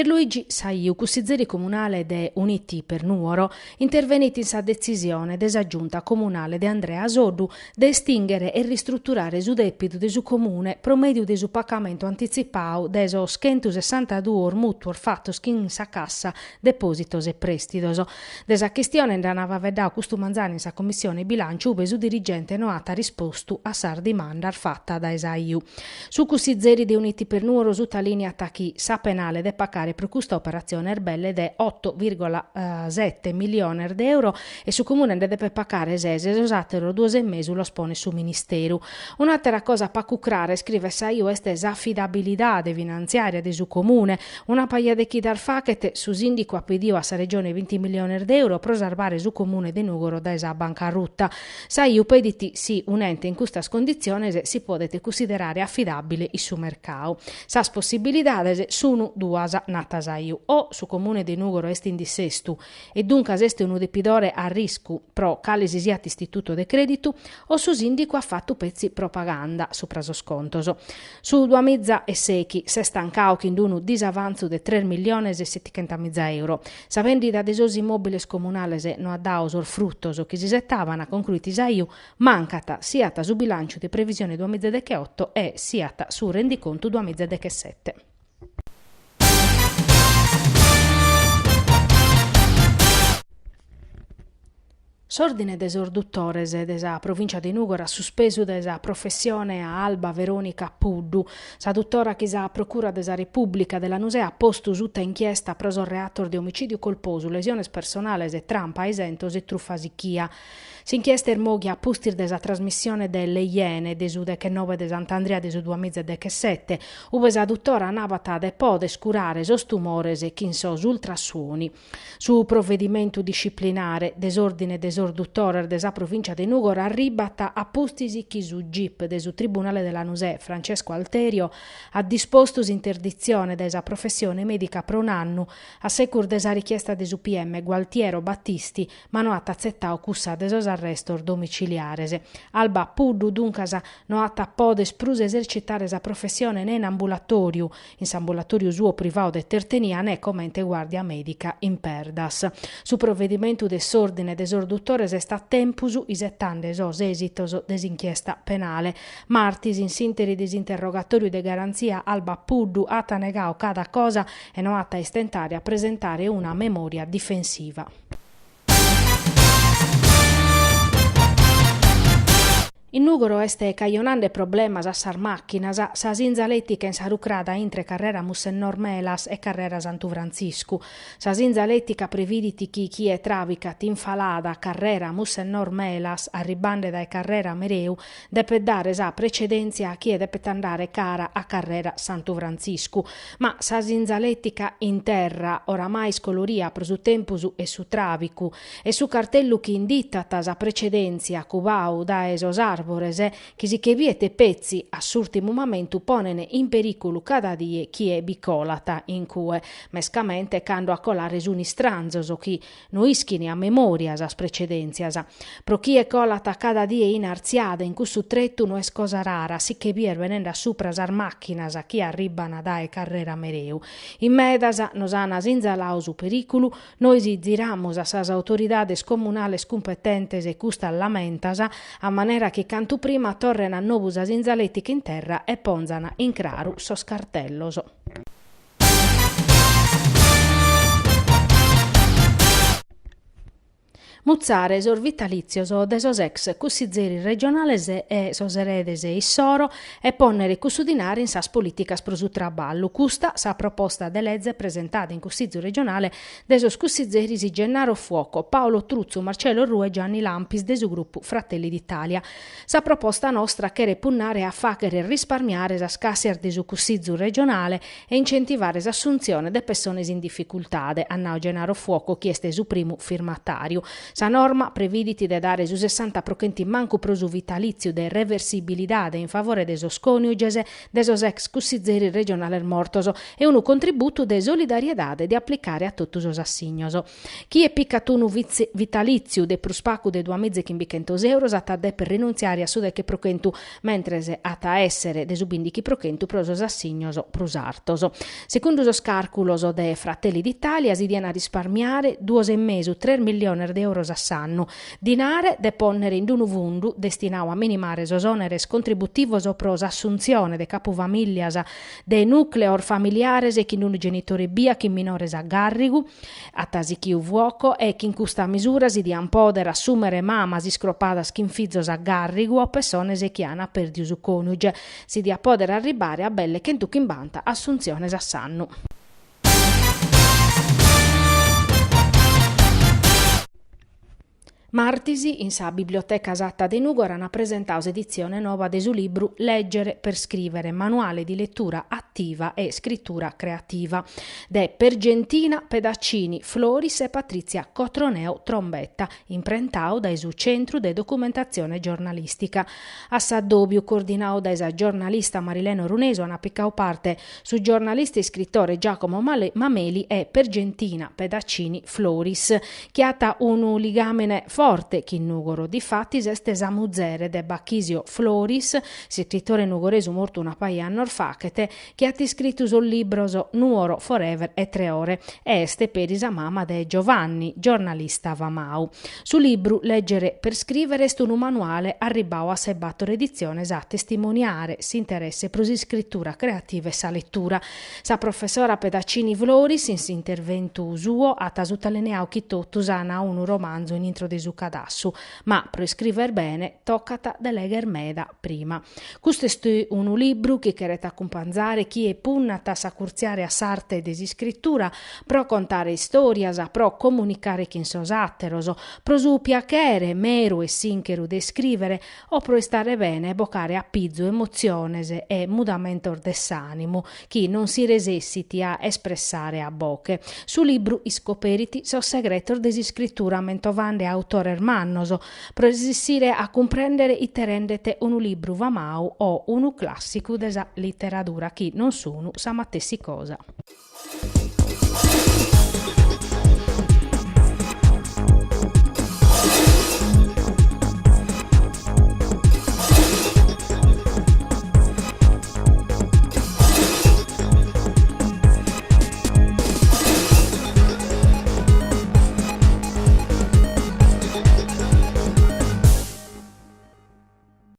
Pierluigi Saiu, consigliere comunale de Uniti per Nuoro, interveniti in sa decisione desa giunta comunale de Andrea Soddu de estingere e ristrutturare su depido de su comune promedio de su pagamento anticipato de so 162 mutuo fatto in sa cassa depositos e prestitos. Desa questione andava a vedere questo manzani in sa commissione bilancio ube su dirigente noata risposto a sar dimanda fatta da Saiu. Su consiglieri de Uniti per Nuoro su linea attacchi sa penale de pagare per questa operazione erbelle de 8,7 milioni di euro e su comune de deve pagare sese usatero 2 mesi lo spone su ministero. Un'altra cosa pa cucrare, scrive Saiu, è affidabilità de finanziaria de su comune, una paia de chi dar facete su sindico a pedio a sa regione 20 milioni di euro pro salvare su comune de Nugoro da esa bancarrutta. Saiu pediti sì un ente in questa condizione si può considerare affidabile il suo mercato. Sas possibilidades sono duas nata Saiu, o su comune de Nugoro est in dissestu e dunque est un depidore a rischio pro calesi siat istituto de creditu o su sindico ha fatto pezzi propaganda sopra so scontoso. Su 2007 se stancao che in un disavanzo de 3 milioni e 700.000 euro. Sa vendita de sos immobiles comunales no ha dato fruttoso che si settavano concluiti Saiu mancata siata su bilancio di previsione 2018 e siata su rendiconto 2017. S'ordine des orduttores desa provincia di Nugoro ha sospeso desa professione a Alba Veronica Puddu. Sa dottora che sa procura desa Repubblica della Nusea ha posto sutta inchiesta preso reator di omicidio colposo, lesiones personales e trampa esentos e truffasichia. S'inchiesta ermoghia a pustir desa trasmissione delle Iene desu de che 9 de Sant'Andrea desu 2017, uve sa dottora nabata de pode scurare sos tumores e chinsos ultrasuoni. Su provvedimento disciplinare desordine desorduttore desa provincia di Nugoro arribata a postisi chi su GIP desu Tribunale della Nusè Francesco Alterio ha disposto interdizione desa professione medica pro un anno a secur desa richiesta desu PM Gualtiero Battisti manoata zettao cussa desos arrestor domiciliarese. Alba Puddu duncasa noata podes prus esercitare sa professione né in ambulatoriu, in s'ambulatoriu suo privato de tertenia né commente guardia medica in perdas. Su provvedimento desordine desorduttore è sta tempusu isettande sos esitos desinchiesta penale. Martis in sinteri disinterrogatoriu de garanzia Alba Puddu ata negao cada cosa e noata istentare a presentare una memoria difensiva. In Nugoro este caionande problemas a sar macchinas, sa sinzaletica in sarucrada intre carrera Mussennor Melas e carrera Santu Franciscu. Sa sinzaletica previditi chi è travicat infalada carrera Mussennor Melas arribande dai carrera Mereu deve dare sa precedenza a chi deve andare cara a carrera Santu Franciscu. Ma sa sinzaletica in terra oramai scoloria pro su tempusu e su travicu e su cartellu chi inditata sa precedenza cubau da esosar chi si che viete pezzi a s'ultimo momento ponene in pericolo cada die chi è bicolata in cue mescamente cando a colare suni stranzos o chi no ischini a memoria as precedenzias pro chi è colata cada die in arziada in cussu trettu no es cosa rara si che vier venenda supra sar macchinas a chi arribana dae carrera Mereu in medasa nos anas inzalao su periculu noi si ziramos a sas autoridades comunales competentes e custa lamentas a manera che cantu prima torren a novus as inzaletic in terra e ponzana in craru sos cartellos. Muzzare sos vitalizios de sos ex cussizzeri regionales e sos eredes e issoro e ponnere cussudinare in sas politicas pro su traballu. Custa sa proposta de legge presentata in cussizio regionale de sos cussizzeri si Gennaro Fuoco, Paolo Truzzo, Marcello Rue e Gianni Lampis de su gruppo Fratelli d'Italia. Sa proposta nostra che punnare a facere risparmiare sa scasser de su cussizio regionale e incentivare s'assunzione de persone in difficoltà. Annao Gennaro Fuoco chieste su primo firmatario. Sa norma previditi de dare su 60% manco pro su vitalizio de reversibilidade in favore de sos coniuges de sos ex cussizzeri regionales mortos e un contributo de solidariedade di applicare a tutti sos assignos. Chi è piccatunu vitalizio de pruspacu de 2.500 euro a de per rinunziare a su de che procentu, mentre ata essere de subindichi procentu pro sos assignos prusartos. Secondo sos calculos de Fratelli d'Italia si diano a risparmiare 2,5-3 milioni di euro a s'annu. Dinare de ponnere in unu fundu destinato a minimare sos oneres contributivos o pros assunzione de capufamilias de nucleor familiares e chi nun genitori bia chi minores a garrigu, a tasi chi vuoco e chi in custa misura si dian poder assumere mamas iscropadas chi infizos a garrigu o persones e chi ana perdiu su coniuge. Si dia poder arribare a belle che in tuc in banta assunziones a s'annu. Martisi, in sa biblioteca Satta de Nugoran, ha presentato edizione nuova de su libro Leggere per scrivere, manuale di lettura attiva e scrittura creativa, de Pergentina Pedaccini Floris e Patrizia Cotroneo Trombetta, imprentao dai su Centro de Documentazione Giornalistica. A Saddobiu, coordinao dai sa giornalista Marileno Runeso, hanno piccao parte su giornalista e scrittore Giacomo Mameli e Pergentina Pedaccini Floris, che ha un ligamene forte chi nugoro. Difatti este samuzere de Bacchisio Floris, scrittore nugoresu morto una paia anni orfachete, che ha scritto sul libro Nuoro Forever e 3 ore, e este per isa mamma de Giovanni, giornalista Vamau. Su libro Leggere per scrivere est un manuale arribao a sebattor edizione a testimoniare si interesse pro si scrittura creativa e sa lettura. Sa professora Pedaccini Floris in si intervento suo ha tasutaleneau chi totus ana un romanzo in intro de su cadassu, ma pro scriver bene toccata de leger meda prima. Questo è un libro che cherete accompagnare chi è punnata a curziare a sarte desi scrittura, pro contare storias, pro comunicare chi sos atteros, pro su piacere mero e sincheru de scrivere, o pro stare bene e bocare a pizzo emoziones e mudamento dess'animo, chi non si resessiti a espressare a boche. Su libro iscoperiti sos segretor desi scrittura mentovande autore ermannoso, pro resistere a comprendere iterendete un libro vamau o un classico desa literatura chi non sono sa matessi cosa.